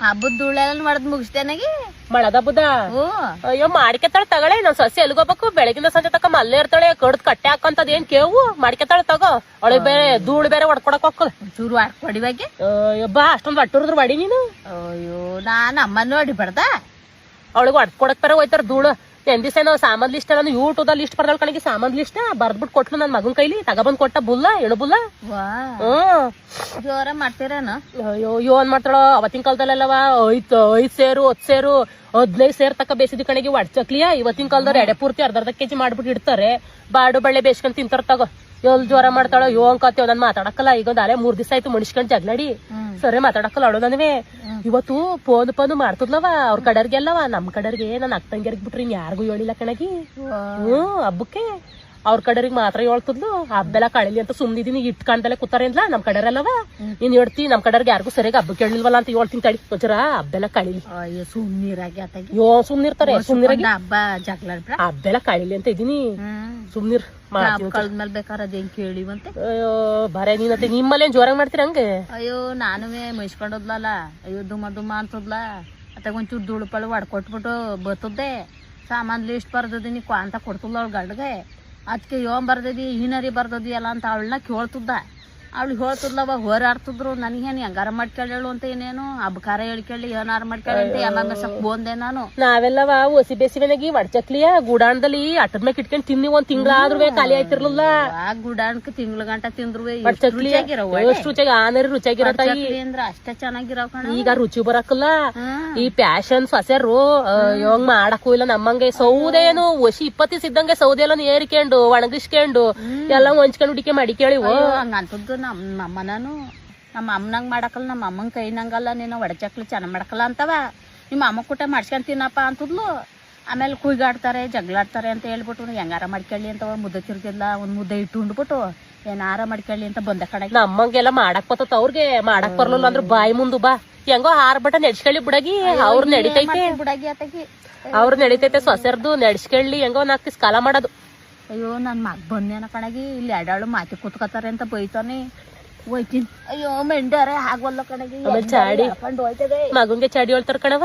ಹಬ್ಬದ ಧೂಳೆಲ್ಲ ಮಾಡದ್ ಮುಗಿಸ್ತೇನಾಗಿ ಮಳದ ಹಬ್ಬದ ಓ ಅಯ್ಯೋ ಮಾಡ್ಕೆತಾಳ ತಗೊಳೆ ನಾವ್ ಸಸಿ ಎಲ್ಗೋಬೇಕು ಬೆಳಗಿನ ಸಂಜೆ ತಕ ಮಲ್ಲೇ ಇರ್ತಾಳೆ ಕಡ್ದ್ ಕಟ್ಟೆ ಹಾಕಂತದ್ ಏನ್ ಕೇವು ಮಾಡ್ಕೆತಾಳ ತಗೋ ಅವಳಿಗೆ ಬೇರೆ ಧೂಳು ಬೇರೆ ಹೊಡ್ಕೊಡಕ್ ಹೋಗ್ತದ ಚೂರು ಹೊಡಿವಾಗೆ ಬಾ ಅಷ್ಟೊಂದ್ ಹೊಟ್ಟುರ್ದ್ರ ಬಡಿ ನೀನು ಅಯ್ಯೋ ನಾನ್ ಅಮ್ಮನ ಹೊಡಿಬಾರ್ದ ಅವಳಿಗೆ ಹೊಡ್ಕೊಡಕ್ ಬೇರೆ ಹೋಯ್ತಾರ ಧೂಳು ಎಂದ್ ದಿವಸ ನಾವು ಸಾಮಾನ್ ಲಿಸ್ಟ್ ನಾನು ಯೂಟ್ಯೂಬ್ ಲಿಸ್ಟ್ ಬರ್ದಳ ಕಣಿಗೆ ಸಾಮಾನ್ ಲಿಸ್ಟ್ ಬರ್ದ್ಬಿಟ್ಟು ಕೊಟ್ಲು ನನ್ ಮಗನ್ ಕೈಲಿ ತಗೊಬಂದ್ ಕೊಟ್ಟ ಬುಲ್ಲ ಎಣು ಬುಲ್ಲ ವಾ ಹ್ಮ್ ಜೋರ ಮಾಡ್ತೀರೇನ ಅಯ್ಯೋ ಏನ್ ಮಾಡ್ತಾಳ ಅವತ್ತಿನ ಕಾಲದಲ್ಲೆಲ್ಲವ 5 ಸೇರು 10 ಸೇರು 15 ಸೇರ್ ತಕ್ಕ ಬೇಸಿದ ಕಣಿಗೆ ಒಡ್ಚಕ್ಲಿಯ ಇವತ್ತಿನ ಕಾಲದವ್ರು ಎಡೆ ಪೂರ್ತಿ ಅರ್ಧ ಕೆಜಿ ಮಾಡ್ಬಿಟ್ಟು ಇಡ್ತಾರೆ ಬಾಡು ಬಳ್ಳೆ ಬೇಸ್ಕೊಂಡ್ ತಿಂತಾರ ತಗೋ ಎಲ್ ಜ್ವರ ಮಾಡ್ತಾಳ ಯೋ ಅಂಕತ್ತೇವ್ ನನ್ ಮಾತಾಡಕಲ್ಲ ಈಗ ಒಂದ್ 3 ದಿವಸ ಆಯ್ತು ಮಣಿಸ್ಕೊಂಡ್ ಜಗ್ಲಾಡಿ ಸರಿ ಮಾತಾಡಕಲ್ಲ ಅಳು ನನ್ವೆ ಇವತ್ತು ಫೋನ್ ಮಾಡ್ತದ್ಲವ ಅವ್ರ ಕಡರ್ಗೆಲ್ಲವ ನಮ್ ಕಡರ್ಗೆ ನನ್ ಅಕ್ಕಂಗಿರ್ಗ್ ಬಿಟ್ರಿ ಯಾರಿಗೂ ಹೇಳಿಲ್ಲ ಕಣಗಿ ಹಬ್ಬಕ್ಕೆ ಅವ್ರ ಕಡರಿಗೆ ಮಾತ್ರ ಹೇಳ್ತದ್ಲು ಹಬ್ಬೆಲ್ಲ ಕಳಿಲಿ ಅಂತ ಸುಮ್ನಿದೀನಿ ಇಟ್ಕೊಂಡಲ್ಲೇ ಕೂತಾರೇನ್ಲ ನಮ್ ಕಡರಲ್ಲವ ನೀನ್ ಹೇಳ್ತಿ ನಮ್ ಕಡರ್ಗೆ ಯಾರಿಗೂ ಸರಿಯಾಗಿ ಹಬ್ಬಕ್ಕೆ ಹೇಳಿಲ್ವಲ್ಲ ಅಂತ ಹೇಳ್ತೀನಿ ತಡಿ ಜರ ಹಬ್ಬೆಲ್ಲ ಕಳಿಲಿ ಅಯ್ಯೋ ಸುಮ್ನಿರಾಗಿ ಆತಾಗಿ ಯೋ ಸುಮ್ನಿರ್ತಾರೆ ಸುಮ್ನಿರಾಗಿ ಹಬ್ಬ ಜಗ್ಲಾಡ್ಬಿಡ ಹಬ್ಬೆಲ್ಲ ಕಳಿಲಿ ಅಂತ ಇದೀನಿ ಸುಮ್ನಿರ್ ಕಳ್ದ್ಮೇಲೆ ಬೇಕಾದ್ರೆ ಅದೇನ್ ಕೇಳಿವಂತೆ ಅಯ್ಯೋ ಬರೇ ನೀನತ್ತೆ ನಿಮ್ಮಲ್ಲೇನ್ ಜೋರಾಗಿ ಮಾಡ್ತೀರ ಹಂಗೆ ಅಯ್ಯೋ ನಾನುವೇ ಮೈಸ್ಕೊಂಡೋದ್ಲಲ್ಲ ಅಯ್ಯೋ ದುಮ್ಮ ದುಮ್ಮ ಅಂತದ್ಲ ಅತ್ತಾಗ ಒಂಚೂರು ಧೂಳುಪಳು ಹೊಡ್ಕೊಟ್ಬಿಟ್ಟು ಬರ್ತದ್ದೆ ಸಾಮಾನ್ ಲಿಸ್ಟ್ ಬರ್ದದೀನಿ ಅಂತ ಕೊಡ್ತಲ್ಲ ಅವಳು ಗಂಡಗೆ ಅದಕ್ಕೆ ಯೋನ್ ಬರ್ದದಿ ಹೀನರಿ ಬರ್ದದಿ ಅಲ್ಲ ಅಂತ ಅವಳನ್ನ ಕೇಳ್ತದ್ದ ಅವಳು ಹೇಳ್ತದ್ಲವ ಹೋರಾಡ್ತಿದ್ರು ನನಗೇನು ಹೆಂಗಾರ ಮಾಡ್ಕೊಳ್ಳು ಅಂತ ಏನೇನು ಹಬ್ಬಕಾರ ಹೇಳ್ಕೊಳ್ಳಿ ಏನಾರ ಮಾಡ್ಕೊಳ್ಳಿ ಅಂತ ಎಮ್ಮ ಬೋಂದೆ ನಾನು ನಾವೆಲ್ಲವ ಒಸಿ ಬೇಸಿವೆನಾಗಿ ಒಡ್ಚಕ್ಲಿಯ ಗುಡಾಣದಲ್ಲಿ ಅಟ್ಟದ ಮೇಲೆ ಇಟ್ಕೊಂಡ್ ತಿನ್ನಿ ಒಂದ್ ತಿಂಗಳಾದ್ರೂ ಖಾಲಿ ಆಯ್ತಿರ್ಲಿಲ್ಲ ಆ ಗುಡಾಣಕ್ಕೆ ತಿಂಗಳ ಗಂಟ ತಿಂದ್ರು ಎಷ್ಟು ರುಚಿಯಾಗಿ ಆನರಿ ರುಚಿಯಾಗಿರತ್ತ ಅಂದ್ರೆ ಅಷ್ಟೇ ಚೆನ್ನಾಗಿರವ ಕಣ ಈಗ ರುಚಿ ಬರಕಲ್ಲ ಈ ಪ್ಯಾಶನ್ ಸೊಸೆರು ಇವಂಗ್ ಮಾಡಕ್ಕೂ ಇಲ್ಲ ನಮ್ಮಂಗೆ ಸೌದೇನು ಒಸಿ 20 ದಿವಸ ಇದ್ದಂಗೆ ಸೌದೆ ಎಲ್ಲ ಏರಿಕೊಂಡು ಒಣಗಿಸ್ಕೊಂಡು ಎಲ್ಲ ಹೊಂಚ್ಕೊಂಡು ಹುಡಿಕೆ ಮಡಿಕೇಳಿವು ಹಂಗಂತದ್ದು ನಮ್ಮ ಅಮ್ಮನೂ ನಮ್ಮ ಅಮ್ಮನಂಗ್ ಮಾಡಕಲ್ಲ ನಮ್ಮ ಅಮ್ಮನ ಕೈನಂಗಲ್ಲ ನೀನು ಒಡಚಕ್ಲಿ ಚೆನ್ನಾಗ್ ಮಾಡಕಲ್ಲ ಅಂತವ ನಿಮ್ಮ ಅಮ್ಮ ಕೂಟ ಮಾಡ್ಸ್ಕೊಂಡ್ ತಿನ್ನಪ್ಪ ಅಂತದ್ಲು ಆಮೇಲೆ ಕುಯ್ಗಾಡ್ತಾರೆ ಜಗಳಾಡ್ತಾರೆ ಅಂತ ಹೇಳ್ಬಿಟ್ಟು ಹೆಂಗಾರ ಮಾಡ್ಕೊಳ್ಳಿ ಅಂತ ಮುದ್ದೆ ತಿರ್ಗಿಲ್ಲ ಒಂದ್ ಮುದ್ದೆ ಇಟ್ಟು ಉಂಡ್ಬಿಟ್ಟು ಏನಾರ ಮಾಡ್ಕೊಳ್ಳಿ ಅಂತ ಬಂದ ಕಡೆ ನಮ್ಮಂಗೆಲ್ಲ ಮಾಡಕ್ ಬತ್ತ ಅವ್ರಿಗೆ ಮಾಡಕ್ ಬರ್ಲಿಲ್ಲ ಅಂದ್ರೆ ಬಾಯಿ ಮುಂದು ಬಾ ಹೆಂಗೋ 6 ಬಟ ನೆಡ್ಸ್ಕೊಳ್ಳಿ ಬಿಡಗಿ ಅವ್ರ ನಡಿತೈತೆ ಬಿಡಗಿ ಆತಗಿ ಅವ್ರ ನಡಿತೈತೆ ಸೊಸೆರ್ದು ನೆಡ್ಸ್ಕೊಳ್ಳಿ ಹೆಂಗೋ 4 ದಿವಸ ಕಾಲ ಮಾಡೋದು ಅಯ್ಯೋ ನನ್ ಮಗ ಬಂದೇನ ಕಣಗಿ ಇಲ್ಲಿ ಎಡಾಳು ಮಾತಿ ಕುತ್ಕೋತಾರೆ ಅಂತ ಬೈತಾನೆ ಹೋಯ್ತೀನಿ ಅಯ್ಯೋ ಮೆಂಡಾರೆ ಹಾಗಲ್ಲ ಕಣಗಿ ಚಾಡಿ ಮಗಂಗೆ ಚಾಡಿ ಹೇಳ್ತಾರ ಕಣವ